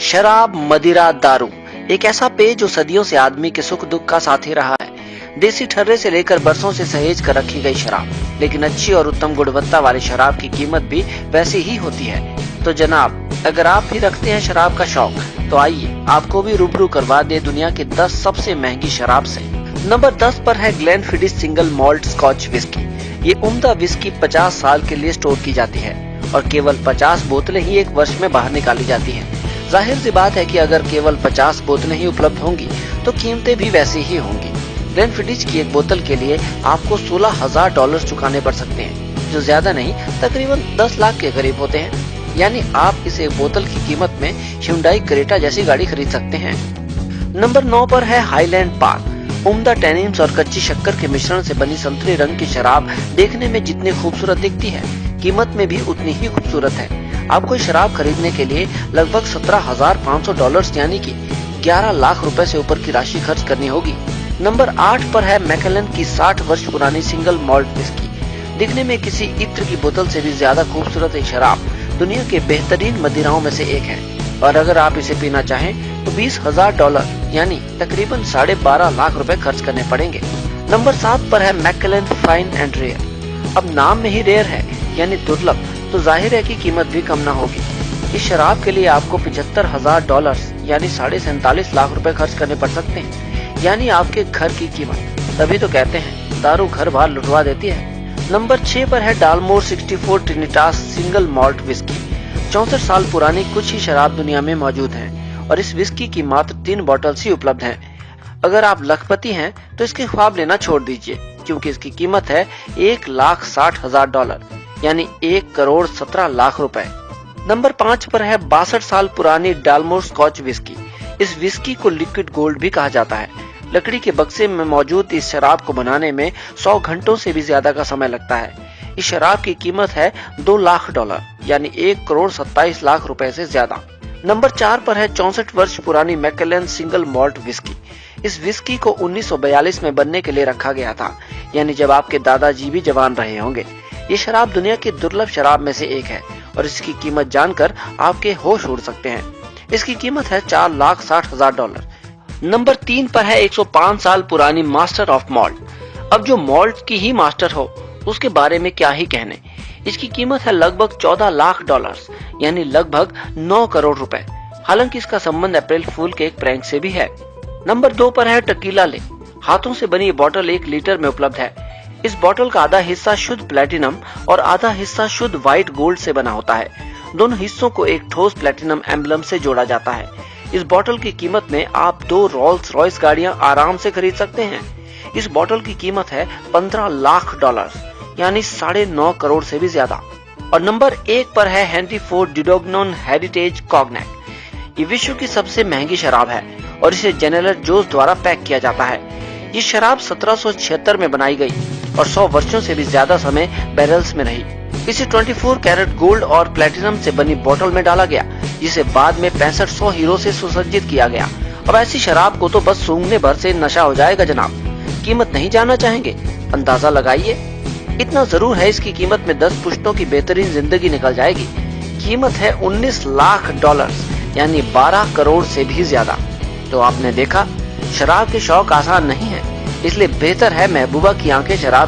शराब, मदिरा, दारू एक ऐसा पेय जो सदियों से आदमी के सुख दुख का साथी रहा है। देसी ठर्रे से लेकर बरसों से सहेज कर रखी गई शराब, लेकिन अच्छी और उत्तम गुणवत्ता वाली शराब की कीमत भी वैसी ही होती है। तो जनाब, अगर आप भी रखते हैं शराब का शौक, तो आइए आपको भी रूबरू करवा दे दुनिया की 10 सबसे महंगी शराब से। नंबर 10 पर है ग्लेनफिडिस सिंगल मॉल्ट स्कॉच विस्की। ये उम्दा विस्की 50 साल के लिए स्टोर की जाती है और केवल 50 बोतलें ही एक वर्ष में बाहर निकाली जाती हैं। जाहिर सी बात है कि अगर केवल 50 बोतलें ही उपलब्ध होंगी तो कीमतें भी वैसी ही होंगी। ग्लेनफिडिस की एक बोतल के लिए आपको $16,000 चुकाने पड़ सकते हैं, जो ज्यादा नहीं तकरीबन 10 लाख के करीब होते हैं। यानी आप इस एक बोतल की कीमत में Hyundai क्रेटा जैसी गाड़ी खरीद सकते हैं। नंबर 9 पर है हाईलैंड पार्क। उम्दा टैनिन्स और कच्ची शक्कर के मिश्रण से बनी संतरी रंग की शराब देखने में जितनी खूबसूरत दिखती है, कीमत में भी उतनी ही खूबसूरत है। आपको शराब खरीदने के लिए लगभग $17,500 यानी कि 11 लाख रुपए से ऊपर की राशि खर्च करनी होगी। नंबर 8 पर है मैकेलन की 60 वर्ष पुरानी सिंगल मॉल्ट विस्की। दिखने में किसी इत्र की बोतल से भी ज्यादा खूबसूरत एक शराब दुनिया के बेहतरीन मदिराओं में से एक है, और अगर आप इसे पीना चाहें तो $20,000 यानी तकरीबन 12.5 लाख रुपए खर्च करने पड़ेंगे। नंबर 7 पर है मैकेलन फाइन एंड रेयर। अब नाम में ही रेयर है यानी दुर्लभ, तो जाहिर है कि कीमत भी कम ना होगी। इस शराब के लिए आपको $75,000 यानी 47.5 लाख रुपए खर्च करने पड़ सकते हैं, यानी आपके घर की कीमत। तभी तो कहते हैं दारू घर बार लुटवा देती है। नंबर 6 पर है डालमोर 64 ट्रिनिटास सिंगल मॉल्ट विस्की। 64 साल पुरानी कुछ ही शराब दुनिया में मौजूद हैं और इस विस्की की मात्र 3 बॉटल्स ही उपलब्ध हैं। अगर आप लखपति हैं तो इसके ख्वाब लेना छोड़ दीजिए, क्योंकि इसकी कीमत है $1,60,000 यानी 1,17 लाख रुपए। नंबर 5 पर है 62 साल पुरानी डालमोर स्कॉच विस्की। इस विस्की को लिक्विड गोल्ड भी कहा जाता है। लकड़ी के बक्से में मौजूद इस शराब को बनाने में 100 घंटों से भी ज्यादा का समय लगता है। इस शराब की कीमत है $2 लाख यानी 1,27 लाख रुपए से ज्यादा। नंबर 4 पर है 64 वर्ष पुरानी मैकेलन सिंगल मॉल्ट विस्की। इस विस्की को 1942 में बनने के लिए रखा गया था, यानी जब आपके दादाजी भी जवान रहे होंगे। ये शराब दुनिया की दुर्लभ शराब में से एक है और इसकी कीमत जानकर आपके होश उड़ सकते हैं। इसकी कीमत है $4,60,000। नंबर 3 पर है 105 साल पुरानी मास्टर ऑफ मॉल्ट। अब जो मॉल्ट की ही मास्टर हो उसके बारे में क्या ही कहने। इसकी कीमत है लगभग $14 लाख यानी लगभग 9 करोड़ रुपए। हालांकि इसका संबंध अप्रैल फूल के एक प्रैंक से भी है। नंबर 2 पर है टकीला ले। हाथों से बनी ये बोतल 1 लीटर में उपलब्ध है। इस बोतल का आधा हिस्सा शुद्ध प्लेटिनम और आधा हिस्सा शुद्ध व्हाइट गोल्ड से बना होता है। दोनों हिस्सों को एक ठोस प्लेटिनम एम्बलम से जोड़ा जाता है। इस बोतल की कीमत में आप 2 रोल्स रॉयस गाड़ियां आराम से खरीद सकते हैं। इस बोतल की कीमत है $15 लाख यानी 9.5 करोड़ से भी ज्यादा। और नंबर 1 पर है हेनरी फोर्ड डुडोग्नोन हेरिटेज कॉग्नैक। ये विश्व की सबसे महंगी शराब है और इसे जनरल जोस द्वारा पैक किया जाता है। ये शराब 1776 में बनाई गई और 100 वर्षों से भी ज्यादा समय बैरल्स में रही। इसे 24 कैरेट गोल्ड और प्लेटिनम से बनी बोतल में डाला गया, जिसे बाद में 6500 हीरो से सुसज्जित किया गया। अब ऐसी शराब को तो बस सूंघने भर से नशा हो जाएगा जनाब। कीमत नहीं जानना चाहेंगे? अंदाजा लगाइए। इतना जरूर है, इसकी कीमत में 10 पुश्तों की बेहतरीन जिंदगी निकल जाएगी। कीमत है $19 लाख यानी 12 करोड़ से भी ज्यादा। तो आपने देखा, शराब के शौक आसान नहीं है, इसलिए बेहतर है महबूबा की आंखें शराब